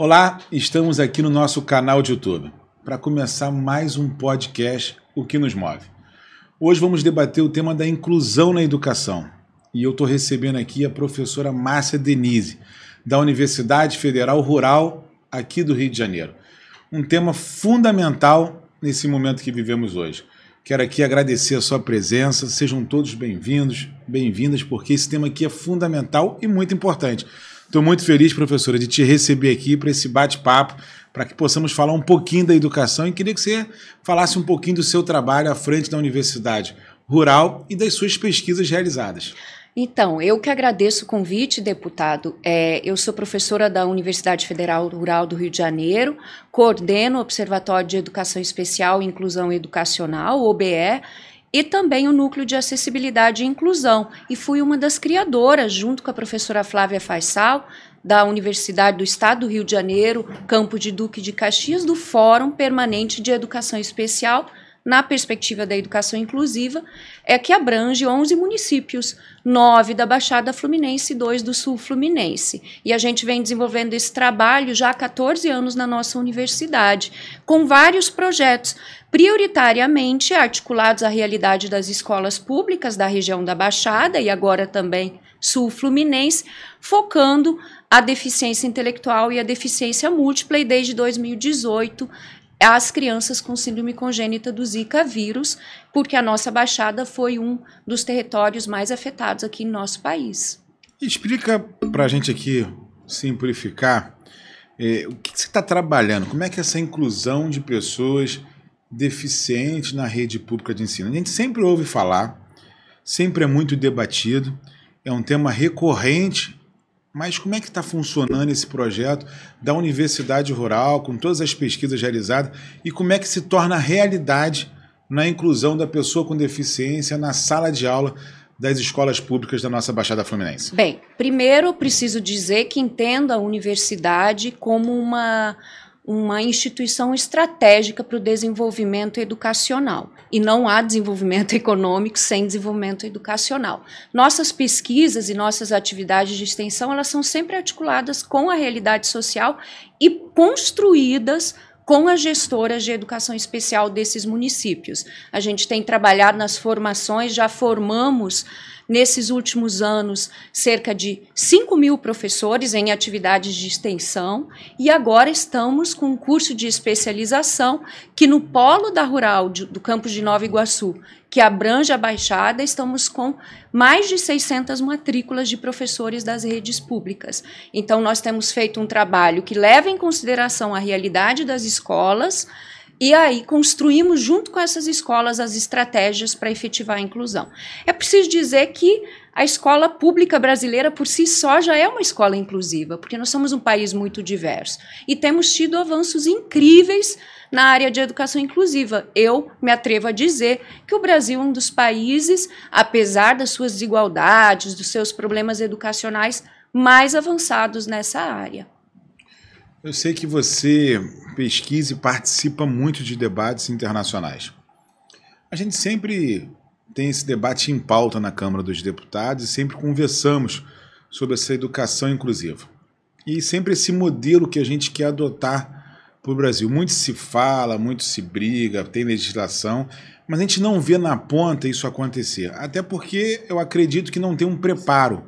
Olá, estamos aqui no nosso canal de YouTube para começar mais um podcast O que nos move. Hoje vamos debater o tema da inclusão na educação e eu estou recebendo aqui a professora Márcia Denise, da Universidade Federal Rural aqui do Rio de Janeiro. Um tema fundamental nesse momento que vivemos hoje. Quero aqui agradecer a sua presença, sejam todos bem-vindos, bem-vindas, porque esse tema aqui é fundamental e muito importante. Estou muito feliz, professora, de te receber aqui para esse bate-papo, para que possamos falar um pouquinho da educação e queria que você falasse um pouquinho do seu trabalho à frente da Universidade Rural e das suas pesquisas realizadas. Então, eu que agradeço o convite, deputado. Eu sou professora da Universidade Federal Rural do Rio de Janeiro, coordeno o Observatório de Educação Especial e Inclusão Educacional, OBE, e também o Núcleo de Acessibilidade e Inclusão. E fui uma das criadoras, junto com a professora Flávia Faisal, da Universidade do Estado do Rio de Janeiro, Campo de Duque de Caxias, do Fórum Permanente de Educação Especial, na perspectiva da educação inclusiva, que abrange 11 municípios, 9 da Baixada Fluminense e 2 do Sul Fluminense. E a gente vem desenvolvendo esse trabalho já há 14 anos na nossa universidade, com vários projetos, prioritariamente articulados à realidade das escolas públicas da região da Baixada e agora também Sul Fluminense, focando a deficiência intelectual e a deficiência múltipla, e desde 2018 as crianças com síndrome congênita do Zika vírus, porque a nossa Baixada foi um dos territórios mais afetados aqui no nosso país. Explica para a gente aqui, simplificar, o que você está trabalhando, como é que é essa inclusão de pessoas deficientes na rede pública de ensino? A gente sempre ouve falar, sempre é muito debatido, é um tema recorrente. Mas como é que está funcionando esse projeto da Universidade Rural, com todas as pesquisas realizadas, e como é que se torna realidade na inclusão da pessoa com deficiência na sala de aula das escolas públicas da nossa Baixada Fluminense? Bem, primeiro preciso dizer que entendo a universidade como uma instituição estratégica para o desenvolvimento educacional. E não há desenvolvimento econômico sem desenvolvimento educacional. Nossas pesquisas e nossas atividades de extensão, elas são sempre articuladas com a realidade social e construídas com as gestoras de educação especial desses municípios. A gente tem trabalhado nas formações, já formamos nesses últimos anos cerca de 5.000 professores em atividades de extensão e agora estamos com um curso de especialização que no polo da Rural do campus de Nova Iguaçu, que abrange a Baixada, estamos com mais de 600 matrículas de professores das redes públicas. Então nós temos feito um trabalho que leva em consideração a realidade das escolas e aí construímos junto com essas escolas as estratégias para efetivar a inclusão. É preciso dizer que a escola pública brasileira por si só já é uma escola inclusiva, porque nós somos um país muito diverso e temos tido avanços incríveis na área de educação inclusiva. Eu me atrevo a dizer que o Brasil é um dos países, apesar das suas desigualdades, dos seus problemas educacionais, mais avançados nessa área. Eu sei que você pesquisa e participa muito de debates internacionais. A gente sempre tem esse debate em pauta na Câmara dos Deputados e sempre conversamos sobre essa educação inclusiva. E sempre esse modelo que a gente quer adotar para o Brasil. Muito se fala, muito se briga, tem legislação, mas a gente não vê na ponta isso acontecer. Até porque eu acredito que não tem um preparo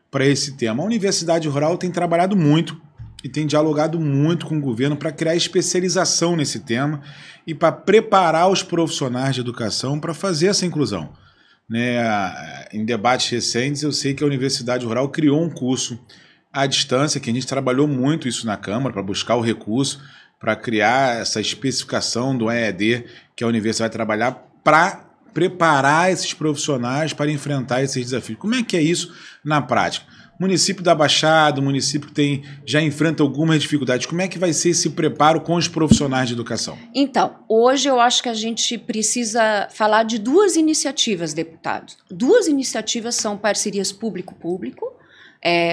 para esse tema. A Universidade Rural tem trabalhado muito e tem dialogado muito com o governo para criar especialização nesse tema e para preparar os profissionais de educação para fazer essa inclusão. Em debates recentes, eu sei que a Universidade Rural criou um curso à distância, que a gente trabalhou muito isso na Câmara para buscar o recurso, para criar essa especificação do EAD que a universidade vai trabalhar para preparar esses profissionais para enfrentar esses desafios. Como é que é isso na prática? Município da Baixada, município que já enfrenta algumas dificuldades, como é que vai ser esse preparo com os profissionais de educação? Então, hoje eu acho que a gente precisa falar de duas iniciativas, deputados. Duas iniciativas são parcerias público-público,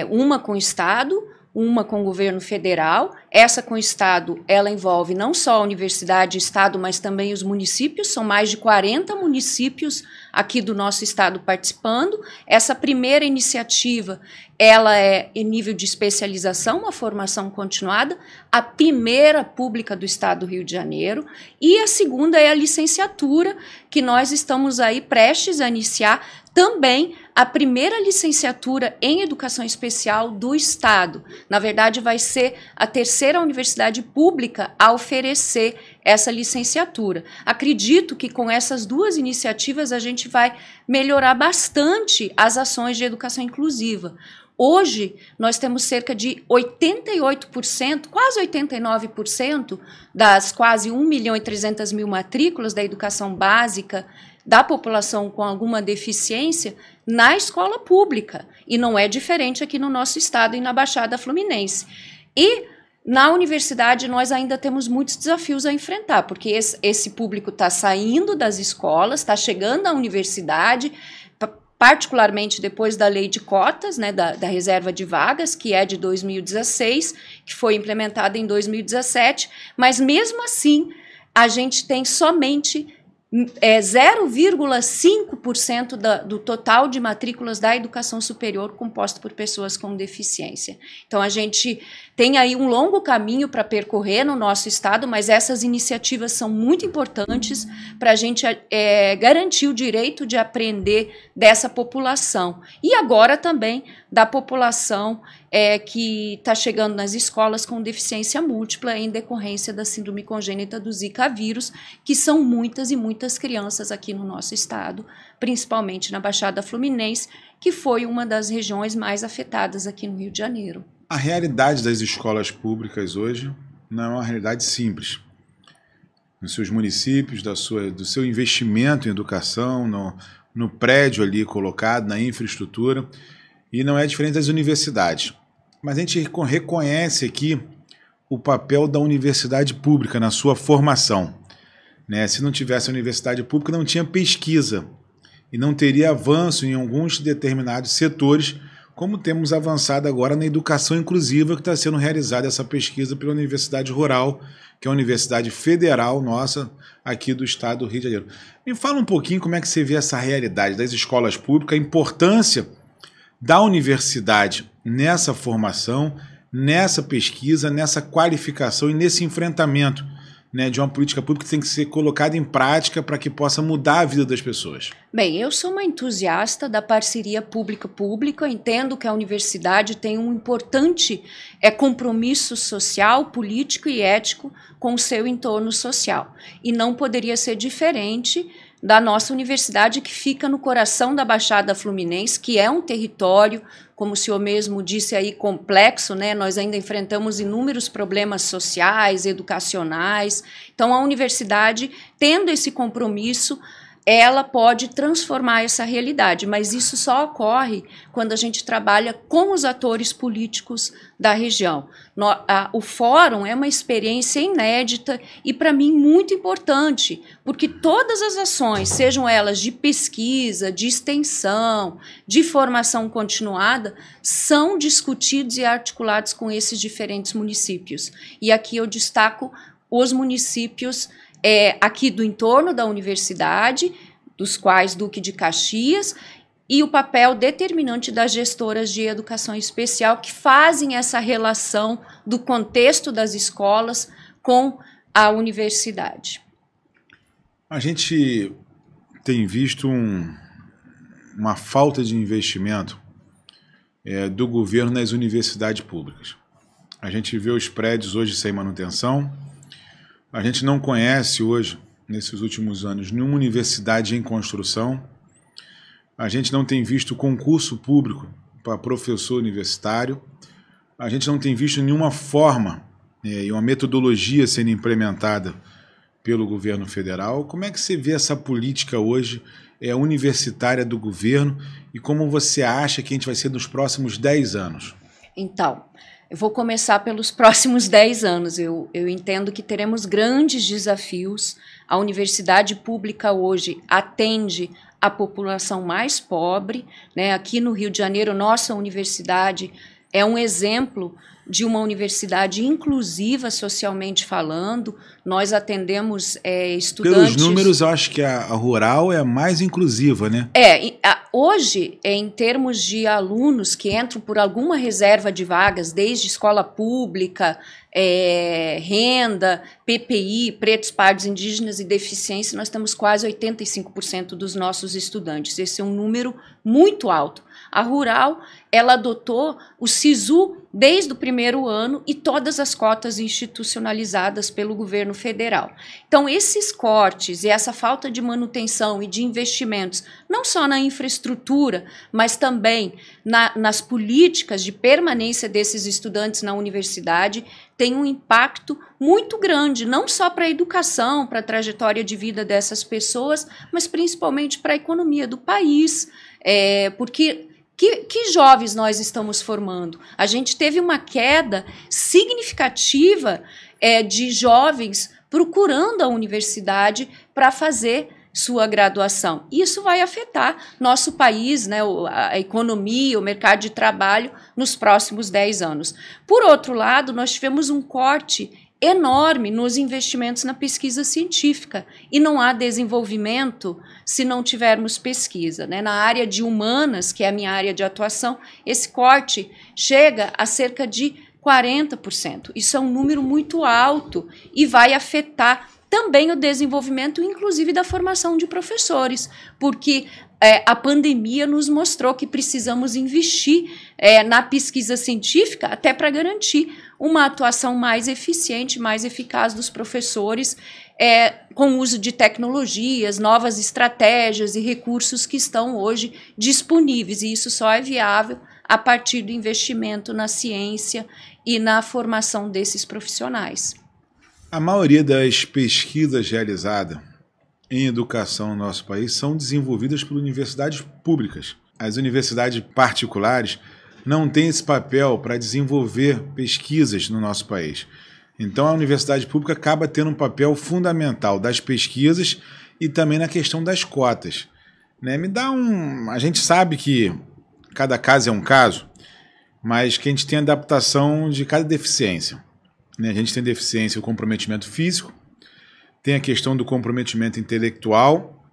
uma com o Estado, uma com o governo federal, essa com o estado, ela envolve não só a universidade e estado, mas também os municípios, são mais de 40 municípios aqui do nosso estado participando. Essa primeira iniciativa, ela é em nível de especialização, uma formação continuada, a primeira pública do estado do Rio de Janeiro, e a segunda é a licenciatura, que nós estamos aí prestes a iniciar, também a primeira licenciatura em educação especial do estado. Na verdade, vai ser a terceira universidade pública a oferecer essa licenciatura. Acredito que com essas duas iniciativas a gente vai melhorar bastante as ações de educação inclusiva. Hoje, nós temos cerca de 88%, quase 89% das quase 1.300.000 matrículas da educação básica da população com alguma deficiência na escola pública. E não é diferente aqui no nosso estado e na Baixada Fluminense. E na universidade nós ainda temos muitos desafios a enfrentar, porque esse público está saindo das escolas, está chegando à universidade, particularmente depois da lei de cotas, né, da reserva de vagas, que é de 2016, que foi implementada em 2017, mas mesmo assim a gente tem somente 0,5% do total de matrículas da educação superior composto por pessoas com deficiência. Então, a gente tem aí um longo caminho para percorrer no nosso estado, mas essas iniciativas são muito importantes para a gente garantir o direito de aprender dessa população. E agora também da população que está chegando nas escolas com deficiência múltipla em decorrência da síndrome congênita do Zika vírus, que são muitas e muitas crianças aqui no nosso estado, principalmente na Baixada Fluminense, que foi uma das regiões mais afetadas aqui no Rio de Janeiro. A realidade das escolas públicas hoje não é uma realidade simples. Nos seus municípios, do seu investimento em educação, no prédio ali colocado, na infraestrutura, e não é diferente das universidades. Mas a gente reconhece aqui o papel da universidade pública na sua formação. Né? Se não tivesse a universidade pública, não tinha pesquisa e não teria avanço em alguns determinados setores, como temos avançado agora na educação inclusiva, que está sendo realizada essa pesquisa pela Universidade Rural, que é a Universidade Federal nossa aqui do estado do Rio de Janeiro. Me fala um pouquinho como é que você vê essa realidade das escolas públicas, a importância da universidade nessa formação, nessa pesquisa, nessa qualificação e nesse enfrentamento, né, de uma política pública que tem que ser colocada em prática para que possa mudar a vida das pessoas. Bem, eu sou uma entusiasta da parceria pública-pública, entendo que a universidade tem um importante compromisso social, político e ético com o seu entorno social. E não poderia ser diferente da nossa universidade, que fica no coração da Baixada Fluminense, que é um território, como o senhor mesmo disse aí, complexo, né? Nós ainda enfrentamos inúmeros problemas sociais, educacionais. Então, a universidade, tendo esse compromisso, ela pode transformar essa realidade, mas isso só ocorre quando a gente trabalha com os atores políticos da região. O fórum é uma experiência inédita e, para mim, muito importante, porque todas as ações, sejam elas de pesquisa, de extensão, de formação continuada, são discutidos e articulados com esses diferentes municípios. E aqui eu destaco os municípios aqui do entorno da universidade, dos quais Duque de Caxias, e o papel determinante das gestoras de educação especial, que fazem essa relação do contexto das escolas com a universidade. A gente tem visto uma falta de investimento do governo nas universidades públicas. A gente vê os prédios hoje sem manutenção. A gente não conhece hoje, nesses últimos anos, nenhuma universidade em construção. A gente não tem visto concurso público para professor universitário. A gente não tem visto nenhuma forma e uma metodologia sendo implementada pelo governo federal. Como é que você vê essa política hoje universitária do governo e como você acha que a gente vai ser nos próximos 10 anos? Então, eu vou começar pelos próximos 10 anos. Eu entendo que teremos grandes desafios. A universidade pública hoje atende a população mais pobre, né? Aqui no Rio de Janeiro, nossa universidade é um exemplo de uma universidade inclusiva socialmente falando. Nós atendemos estudantes... Pelos números, eu acho que a rural é a mais inclusiva, né? Hoje, em termos de alunos que entram por alguma reserva de vagas, desde escola pública, renda, PPI, pretos, pardos, indígenas e deficiência, nós temos quase 85% dos nossos estudantes. Esse é um número muito alto. A rural, ela adotou o SISU desde o primeiro ano e todas as cotas institucionalizadas pelo governo federal. Então, esses cortes e essa falta de manutenção e de investimentos, não só na infraestrutura, mas também nas políticas de permanência desses estudantes na universidade, tem um impacto muito grande, não só para a educação, para a trajetória de vida dessas pessoas, mas principalmente para a economia do país, porque... Que jovens nós estamos formando? A gente teve uma queda significativa de jovens procurando a universidade para fazer sua graduação. Isso vai afetar nosso país, né, a economia, o mercado de trabalho nos próximos 10 anos. Por outro lado, nós tivemos um corte enorme nos investimentos na pesquisa científica, e não há desenvolvimento se não tivermos pesquisa, né? Na área de humanas, que é a minha área de atuação, esse corte chega a cerca de 40%. Isso é um número muito alto e vai afetar também o desenvolvimento, inclusive da formação de professores, porque a pandemia nos mostrou que precisamos investir na pesquisa científica até para garantir uma atuação mais eficiente, mais eficaz dos professores, com o uso de tecnologias, novas estratégias e recursos que estão hoje disponíveis, e isso só é viável a partir do investimento na ciência e na formação desses profissionais. A maioria das pesquisas realizadas em educação no nosso país são desenvolvidas por universidades públicas. As universidades particulares não têm esse papel para desenvolver pesquisas no nosso país. Então, a universidade pública acaba tendo um papel fundamental das pesquisas e também na questão das cotas. Né? A gente sabe que cada caso é um caso, mas que a gente tem adaptação de cada deficiência. Né? A gente tem deficiência, o comprometimento físico, tem a questão do comprometimento intelectual.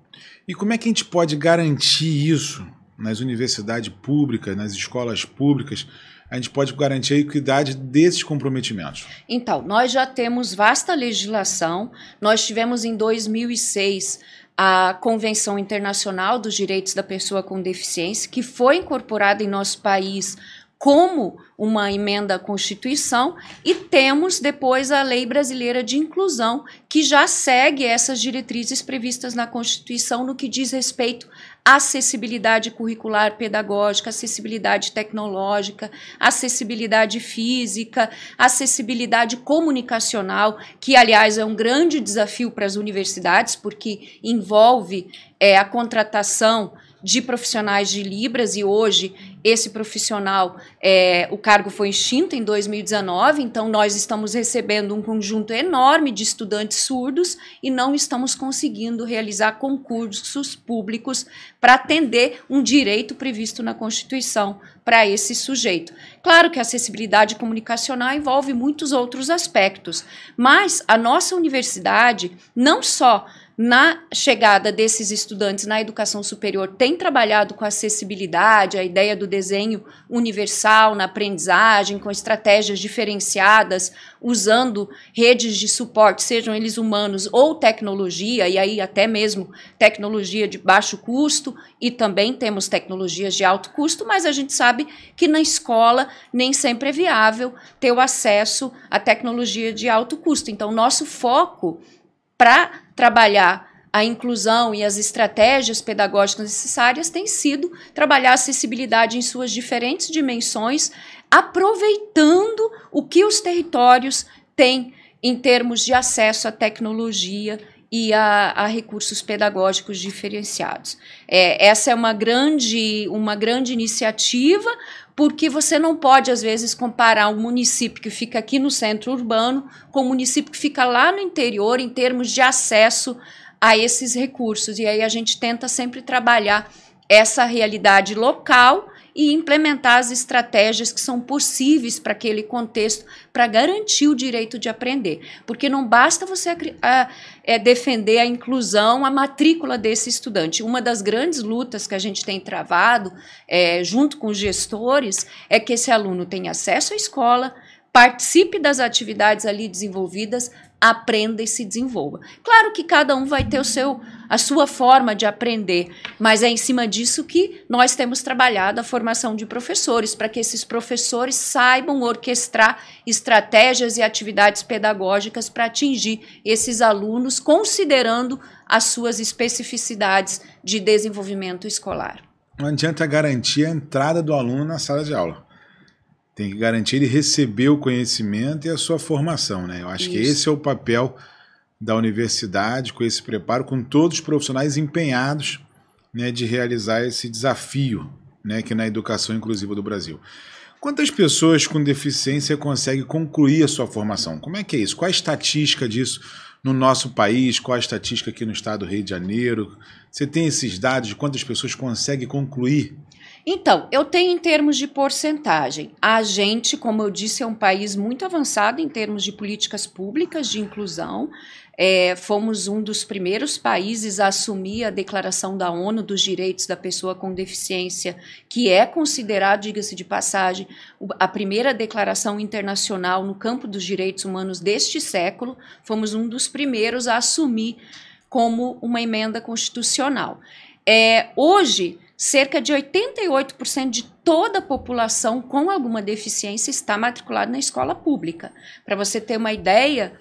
E como é que a gente pode garantir isso nas universidades públicas, nas escolas públicas? A gente pode garantir a equidade desses comprometimentos? Então, nós já temos vasta legislação. Nós tivemos em 2006 a Convenção Internacional dos Direitos da Pessoa com Deficiência, que foi incorporada em nosso país como uma emenda à Constituição, e temos depois a Lei Brasileira de Inclusão, que já segue essas diretrizes previstas na Constituição no que diz respeito à acessibilidade curricular pedagógica, acessibilidade tecnológica, acessibilidade física, acessibilidade comunicacional, que, aliás, é um grande desafio para as universidades, porque envolve a contratação de profissionais de Libras, e hoje esse profissional, o cargo foi extinto em 2019, então nós estamos recebendo um conjunto enorme de estudantes surdos e não estamos conseguindo realizar concursos públicos para atender um direito previsto na Constituição para esse sujeito. Claro que a acessibilidade comunicacional envolve muitos outros aspectos, mas a nossa universidade, não só na chegada desses estudantes na educação superior, tem trabalhado com acessibilidade, a ideia do desenho universal na aprendizagem, com estratégias diferenciadas, usando redes de suporte, sejam eles humanos ou tecnologia, e aí até mesmo tecnologia de baixo custo, e também temos tecnologias de alto custo, mas a gente sabe que na escola nem sempre é viável ter o acesso à tecnologia de alto custo. Então, nosso foco para trabalhar a inclusão e as estratégias pedagógicas necessárias tem sido trabalhar a acessibilidade em suas diferentes dimensões, aproveitando o que os territórios têm em termos de acesso à tecnologia e a recursos pedagógicos diferenciados. Essa é uma grande iniciativa, porque você não pode, às vezes, comparar um município que fica aqui no centro urbano com um município que fica lá no interior em termos de acesso a esses recursos. E aí a gente tenta sempre trabalhar essa realidade local e implementar as estratégias que são possíveis para aquele contexto, para garantir o direito de aprender. Porque não basta você defender a inclusão, a matrícula desse estudante. Uma das grandes lutas que a gente tem travado, junto com os gestores, é que esse aluno tenha acesso à escola, participe das atividades ali desenvolvidas, aprenda e se desenvolva. Claro que cada um vai ter a sua forma de aprender, mas é em cima disso que nós temos trabalhado a formação de professores, para que esses professores saibam orquestrar estratégias e atividades pedagógicas para atingir esses alunos, considerando as suas especificidades de desenvolvimento escolar. Não adianta garantir a entrada do aluno na sala de aula. Tem que garantir ele receber o conhecimento e a sua formação, né? Eu acho que esse é o papel da universidade, com esse preparo, com todos os profissionais empenhados, né, de realizar esse desafio, né, que na educação inclusiva do Brasil. Quantas pessoas com deficiência conseguem concluir a sua formação? Como é que é isso? Qual a estatística disso no nosso país? Qual a estatística aqui no estado do Rio de Janeiro? Você tem esses dados de quantas pessoas conseguem concluir? Então, eu tenho em termos de porcentagem. A gente, como eu disse, é um país muito avançado em termos de políticas públicas de inclusão. Fomos um dos primeiros países a assumir a Declaração da ONU dos Direitos da Pessoa com Deficiência, que é considerado, diga-se de passagem, a primeira declaração internacional no campo dos direitos humanos deste século. Fomos um dos primeiros a assumir como uma emenda constitucional. Hoje, cerca de 88% de toda a população com alguma deficiência está matriculada na escola pública. Para você ter uma ideia,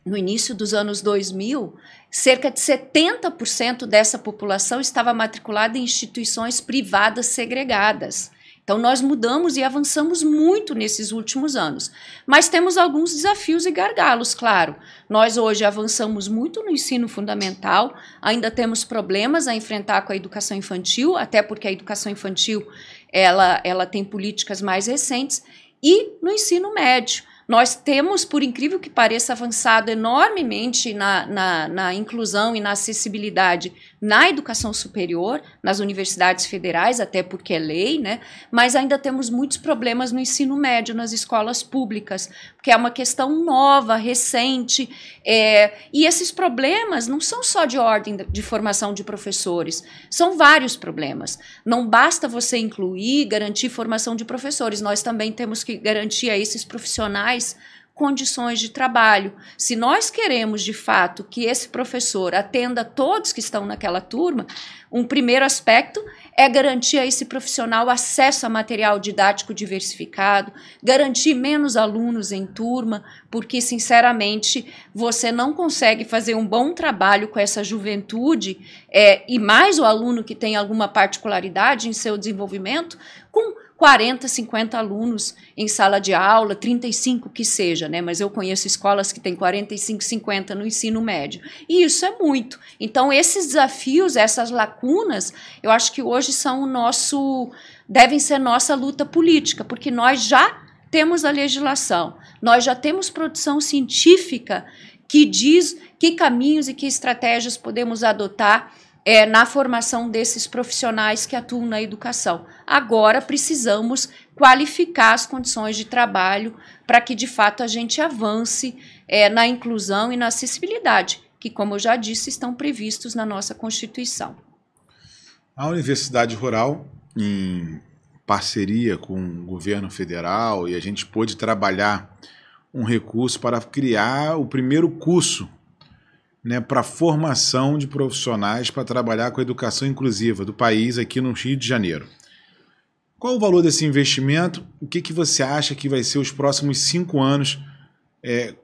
no início dos anos 2000, cerca de 70% dessa população estava matriculada em instituições privadas segregadas. Então, nós mudamos e avançamos muito nesses últimos anos. Mas temos alguns desafios e gargalos, claro. Nós hoje avançamos muito no ensino fundamental, ainda temos problemas a enfrentar com a educação infantil, até porque a educação infantil ela tem políticas mais recentes, e no ensino médio. Nós temos, por incrível que pareça, avançado enormemente na inclusão e na acessibilidade na educação superior, nas universidades federais, até porque é lei, né? Mas ainda temos muitos problemas no ensino médio, nas escolas públicas, porque é uma questão nova, recente, e esses problemas não são só de ordem de formação de professores, são vários problemas. Não basta você incluir, garantir formação de professores, nós também temos que garantir a esses profissionais condições de trabalho. Se nós queremos, de fato, que esse professor atenda todos que estão naquela turma, um primeiro aspecto é garantir a esse profissional acesso a material didático diversificado, garantir menos alunos em turma, porque, sinceramente, você não consegue fazer um bom trabalho com essa juventude, e mais o aluno que tem alguma particularidade em seu desenvolvimento, com 40, 50 alunos em sala de aula, 35 que seja, né? Mas eu conheço escolas que têm 45, 50 no ensino médio. E isso é muito. Então, esses desafios, essas lacunas, eu acho que hoje devem ser nossa luta política, porque nós já temos a legislação, nós já temos produção científica que diz que caminhos e que estratégias podemos adotar na formação desses profissionais que atuam na educação. Agora precisamos qualificar as condições de trabalho para que, de fato, a gente avance na inclusão e na acessibilidade, que, como eu já disse, estão previstos na nossa Constituição. A Universidade Rural, em parceria com o governo federal, e a gente pôde trabalhar um recurso para criar o primeiro curso, né, para formação de profissionais para trabalhar com a educação inclusiva do país aqui no Rio de Janeiro. Qual o valor desse investimento? O que você acha que vai ser os próximos 5 anos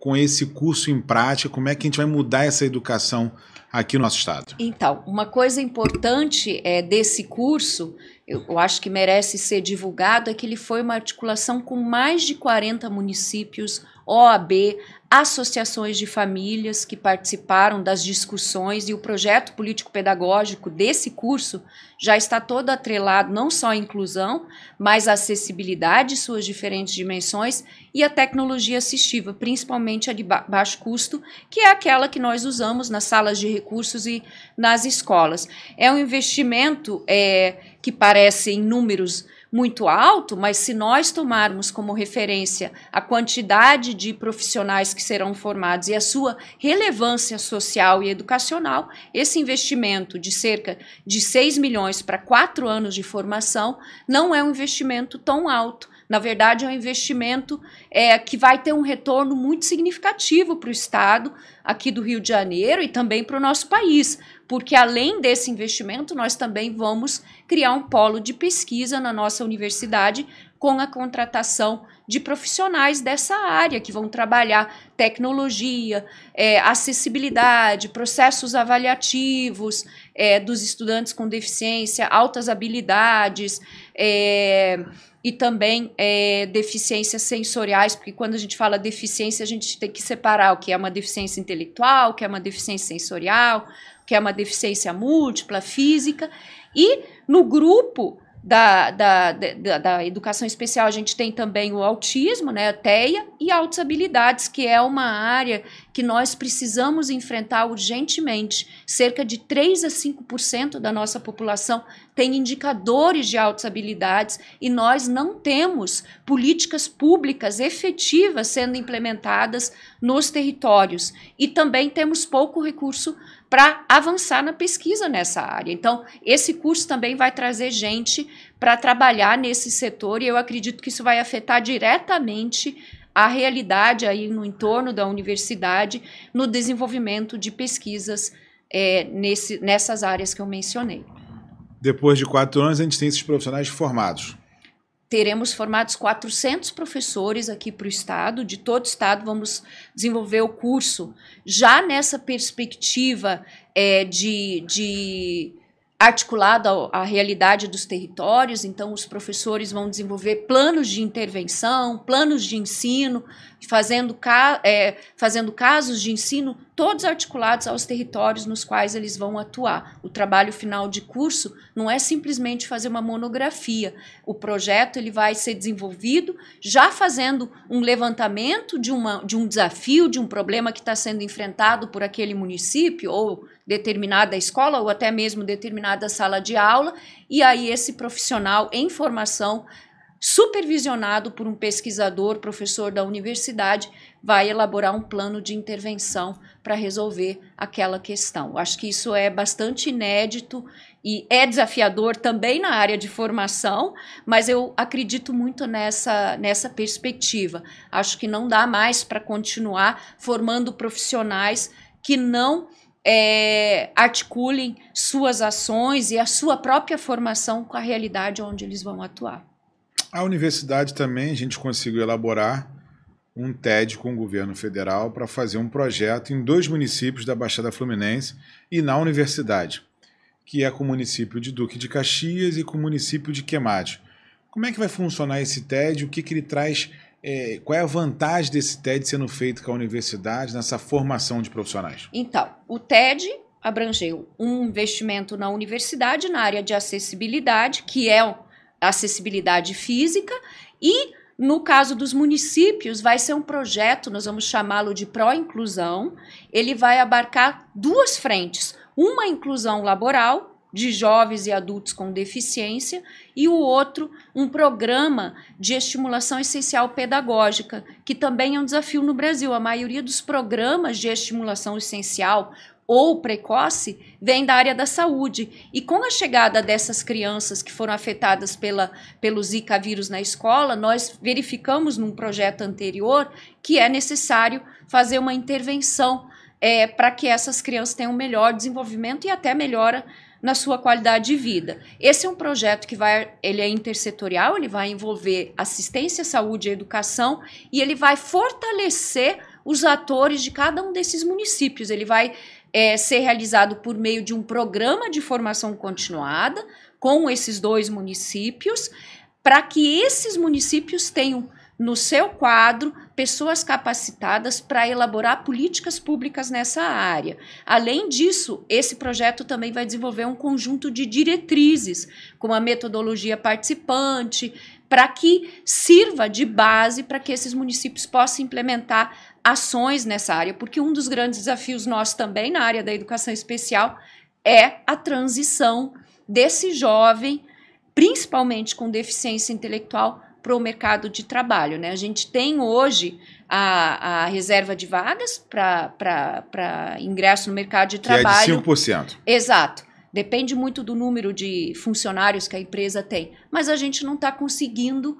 com esse curso em prática? Como é que a gente vai mudar essa educação aqui no nosso estado? Então, uma coisa importante desse curso, eu acho que merece ser divulgado, é que ele foi uma articulação com mais de 40 municípios, OAB, associações de famílias que participaram das discussões, e o projeto político-pedagógico desse curso já está todo atrelado não só à inclusão, mas à acessibilidade, suas diferentes dimensões, e à tecnologia assistiva, principalmente a de baixo custo, que é aquela que nós usamos nas salas de recursos e nas escolas. É um investimento que parece em números muito alto, mas se nós tomarmos como referência a quantidade de profissionais que serão formados e a sua relevância social e educacional, esse investimento de cerca de 6 milhões para 4 anos de formação não é um investimento tão alto. Na verdade, é um investimento que vai ter um retorno muito significativo para o Estado aqui do Rio de Janeiro e também para o nosso país, porque além desse investimento, nós também vamos criar um polo de pesquisa na nossa universidade com a contratação de profissionais dessa área, que vão trabalhar tecnologia, acessibilidade, processos avaliativos dos estudantes com deficiência, altas habilidades, e também deficiências sensoriais, porque quando a gente fala deficiência, a gente tem que separar o que é uma deficiência intelectual, o que é uma deficiência sensorial, o que é uma deficiência múltipla, física. E no grupo da educação especial, a gente tem também o autismo, né, a TEA, e altas habilidades, que é uma área que nós precisamos enfrentar urgentemente. Cerca de 3 a 5% da nossa população tem indicadores de altas habilidades e nós não temos políticas públicas efetivas sendo implementadas nos territórios. E também temos pouco recurso para avançar na pesquisa nessa área. Então, esse curso também vai trazer gente para trabalhar nesse setor e eu acredito que isso vai afetar diretamente a realidade aí no entorno da universidade, no desenvolvimento de pesquisas nessas áreas que eu mencionei. Depois de 4 anos, a gente tem esses profissionais formados. Teremos formados 400 professores aqui para o Estado, de todo o Estado, vamos desenvolver o curso já nessa perspectiva de articulada à realidade dos territórios. Então, os professores vão desenvolver planos de intervenção, planos de ensino, fazendo casos de ensino, todos articulados aos territórios nos quais eles vão atuar. O trabalho final de curso não é simplesmente fazer uma monografia. O projeto ele vai ser desenvolvido já fazendo um levantamento de um desafio, de um problema que está sendo enfrentado por aquele município ou determinada escola ou até mesmo determinada sala de aula, e aí esse profissional em formação, supervisionado por um pesquisador, professor da universidade, vai elaborar um plano de intervenção para resolver aquela questão. Acho que isso é bastante inédito e é desafiador também na área de formação, mas eu acredito muito nessa perspectiva. Acho que não dá mais para continuar formando profissionais que não articulem suas ações e a sua própria formação com a realidade onde eles vão atuar. A universidade também, a gente conseguiu elaborar um TED com o governo federal para fazer um projeto em 2 municípios da Baixada Fluminense e na universidade, que é com o município de Duque de Caxias e com o município de Queimados. Como é que vai funcionar esse TED? O que ele traz? Qual é a vantagem desse TED sendo feito com a universidade nessa formação de profissionais? Então, o TED abrangeu um investimento na universidade na área de acessibilidade, que é a acessibilidade física, e no caso dos municípios vai ser um projeto, nós vamos chamá-lo de pró-inclusão. Ele vai abarcar 2 frentes, uma inclusão laboral, de jovens e adultos com deficiência, e o outro, um programa de estimulação essencial pedagógica, que também é um desafio no Brasil. A maioria dos programas de estimulação essencial ou precoce vem da área da saúde. E com a chegada dessas crianças que foram afetadas pelo Zika vírus na escola, nós verificamos num projeto anterior que é necessário fazer uma intervenção para que essas crianças tenham um melhor desenvolvimento e até melhora na sua qualidade de vida. Esse é um projeto que ele é intersetorial, ele vai envolver assistência, saúde e educação, e ele vai fortalecer os atores de cada um desses municípios. Ele vai ser realizado por meio de um programa de formação continuada com esses 2 municípios, para que esses municípios tenham no seu quadro pessoas capacitadas para elaborar políticas públicas nessa área. Além disso, esse projeto também vai desenvolver um conjunto de diretrizes, como a metodologia participante, para que sirva de base para que esses municípios possam implementar ações nessa área, porque um dos grandes desafios nossos também na área da educação especial é a transição desse jovem principalmente com deficiência intelectual, para o mercado de trabalho, né? A gente tem hoje a reserva de vagas para ingresso no mercado de trabalho. Que é de 5%. Exato. Depende muito do número de funcionários que a empresa tem. Mas a gente não está conseguindo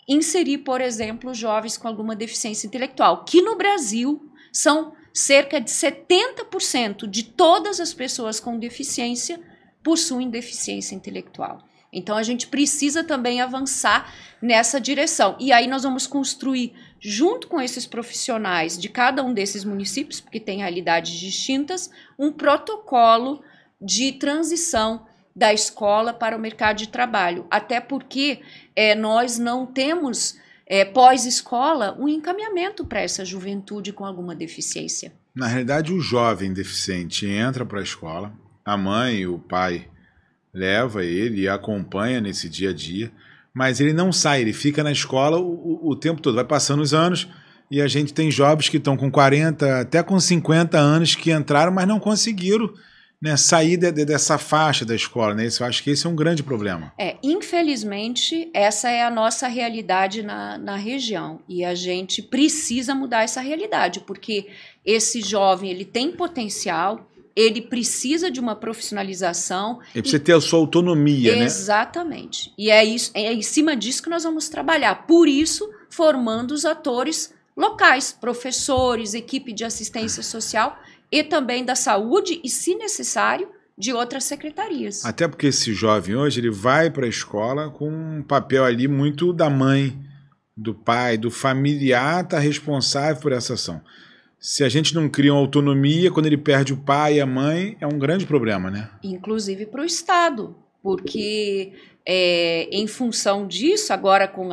inserir, por exemplo, jovens com alguma deficiência intelectual, que no Brasil são cerca de 70% de todas as pessoas com deficiência possuem deficiência intelectual. Então, a gente precisa também avançar nessa direção. E aí nós vamos construir, junto com esses profissionais de cada um desses municípios, porque tem realidades distintas, um protocolo de transição da escola para o mercado de trabalho. Até porque nós não temos, pós-escola, um encaminhamento para essa juventude com alguma deficiência. Na realidade, o jovem deficiente entra para a escola, a mãe e o pai leva ele e acompanha nesse dia a dia, mas ele não sai, ele fica na escola o tempo todo, vai passando os anos e a gente tem jovens que estão com 40, até com 50 anos que entraram, mas não conseguiram, né, sair dessa faixa da escola, né? Eu acho que esse é um grande problema. Infelizmente, essa é a nossa realidade na região e a gente precisa mudar essa realidade, porque esse jovem ele tem potencial, ele precisa de uma profissionalização. Ele precisa ter a sua autonomia, né? Exatamente. E é em cima disso que nós vamos trabalhar. Por isso, formando os atores locais, professores, equipe de assistência social e também da saúde e, se necessário, de outras secretarias. Até porque esse jovem hoje ele vai para a escola com um papel ali muito da mãe, do pai, do familiar, está responsável por essa ação. Se a gente não cria uma autonomia, quando ele perde o pai e a mãe, é um grande problema, né? Inclusive para o Estado, porque em função disso, agora com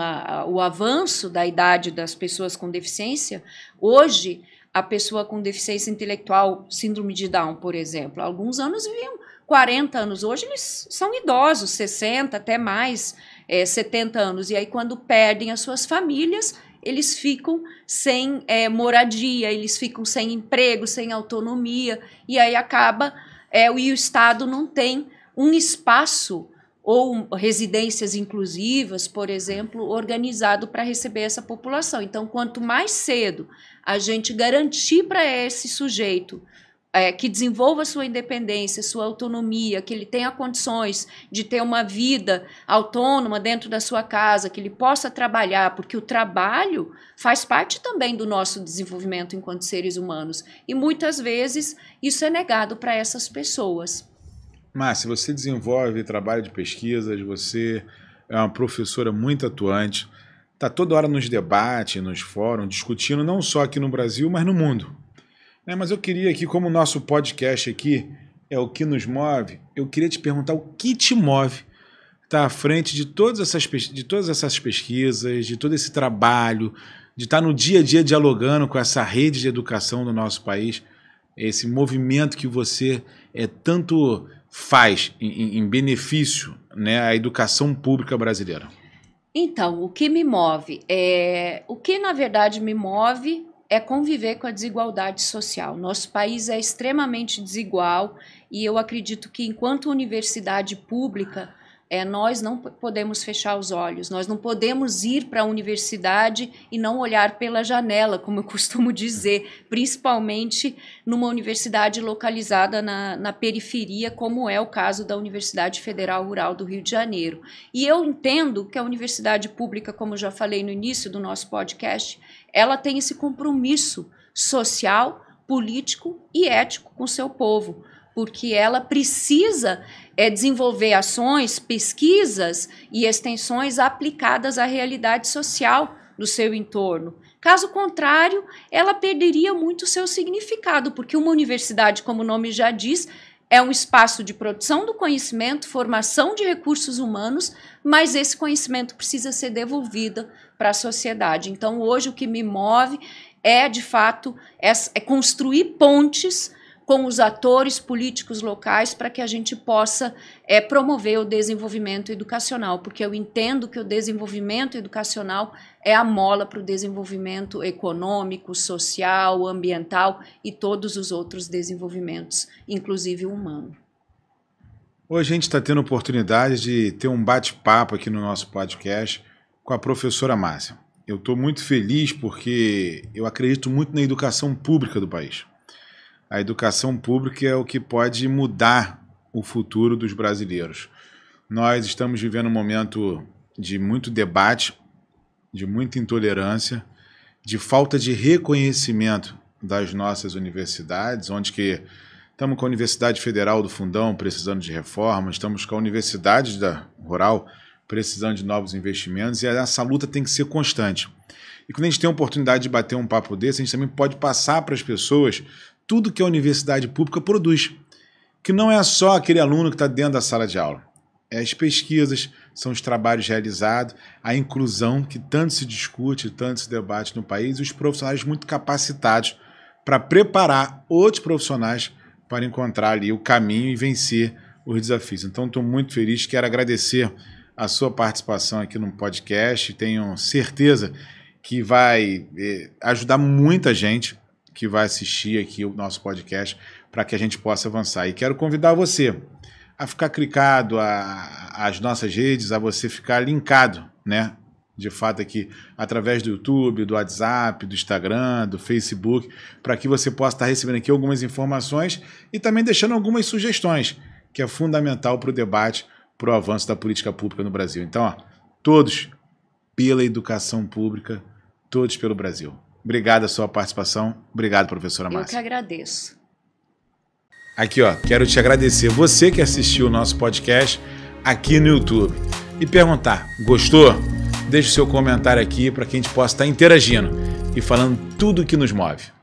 o avanço da idade das pessoas com deficiência, hoje a pessoa com deficiência intelectual, síndrome de Down, por exemplo, há alguns anos viviam 40 anos, hoje eles são idosos, 60, até mais, 70 anos, e aí quando perdem as suas famílias, eles ficam sem moradia, eles ficam sem emprego, sem autonomia, e aí acaba, e o Estado não tem um espaço ou residências inclusivas, por exemplo, organizado para receber essa população. Então, quanto mais cedo a gente garantir para esse sujeito que desenvolva sua independência, sua autonomia, que ele tenha condições de ter uma vida autônoma dentro da sua casa, que ele possa trabalhar, porque o trabalho faz parte também do nosso desenvolvimento enquanto seres humanos. E muitas vezes isso é negado para essas pessoas. Márcia, você desenvolve trabalho de pesquisas, você é uma professora muito atuante, está toda hora nos debates, nos fóruns, discutindo não só aqui no Brasil, mas no mundo. Mas eu queria aqui, como o nosso podcast aqui é o que nos move, eu queria te perguntar o que te move estar à frente de todas essas pesquisas, de todo esse trabalho, de estar no dia a dia dialogando com essa rede de educação do nosso país, esse movimento que você tanto faz em benefício, né, à educação pública brasileira. Então, o que me move o que na verdade me move é conviver com a desigualdade social. Nosso país é extremamente desigual e eu acredito que, enquanto universidade pública, nós não podemos fechar os olhos, nós não podemos ir para a universidade e não olhar pela janela, como eu costumo dizer, principalmente numa universidade localizada na periferia, como é o caso da Universidade Federal Rural do Rio de Janeiro. E eu entendo que a universidade pública, como eu já falei no início do nosso podcast, ela tem esse compromisso social, político e ético com o seu povo, porque ela precisa desenvolver ações, pesquisas e extensões aplicadas à realidade social do seu entorno. Caso contrário, ela perderia muito o seu significado, porque uma universidade, como o nome já diz, é um espaço de produção do conhecimento, formação de recursos humanos, mas esse conhecimento precisa ser devolvido para a sociedade. Então, hoje, o que me move de fato, construir pontes com os atores políticos locais para que a gente possa promover o desenvolvimento educacional, porque eu entendo que o desenvolvimento educacional é a mola para o desenvolvimento econômico, social, ambiental e todos os outros desenvolvimentos, inclusive o humano. Hoje a gente está tendo a oportunidade de ter um bate-papo aqui no nosso podcast com a professora Márcia. Eu estou muito feliz porque eu acredito muito na educação pública do país. A educação pública é o que pode mudar o futuro dos brasileiros. Nós estamos vivendo um momento de muito debate, de muita intolerância, de falta de reconhecimento das nossas universidades, onde que estamos com a Universidade Federal do Fundão precisando de reformas, estamos com a Universidade Rural precisando de novos investimentos, e essa luta tem que ser constante. E quando a gente tem a oportunidade de bater um papo desse, a gente também pode passar para as pessoas tudo que a universidade pública produz, que não é só aquele aluno que está dentro da sala de aula. É as pesquisas, são os trabalhos realizados, a inclusão que tanto se discute, tanto se debate no país, e os profissionais muito capacitados para preparar outros profissionais para encontrar ali o caminho e vencer os desafios. Então, estou muito feliz, quero agradecer a sua participação aqui no podcast, tenho certeza que vai ajudar muita gente que vai assistir aqui o nosso podcast para que a gente possa avançar. E quero convidar você a ficar clicado às nossas redes, a você ficar linkado, né? De fato aqui, através do YouTube, do WhatsApp, do Instagram, do Facebook, para que você possa estar recebendo aqui algumas informações e também deixando algumas sugestões, que é fundamental para o debate, para o avanço da política pública no Brasil. Então, ó, todos pela educação pública, todos pelo Brasil. Obrigado a sua participação. Obrigado, professora Márcia. Eu que agradeço. Aqui, ó, quero te agradecer, você que assistiu o nosso podcast aqui no YouTube. E perguntar, gostou? Deixe o seu comentário aqui para que a gente possa estar interagindo e falando tudo o que nos move.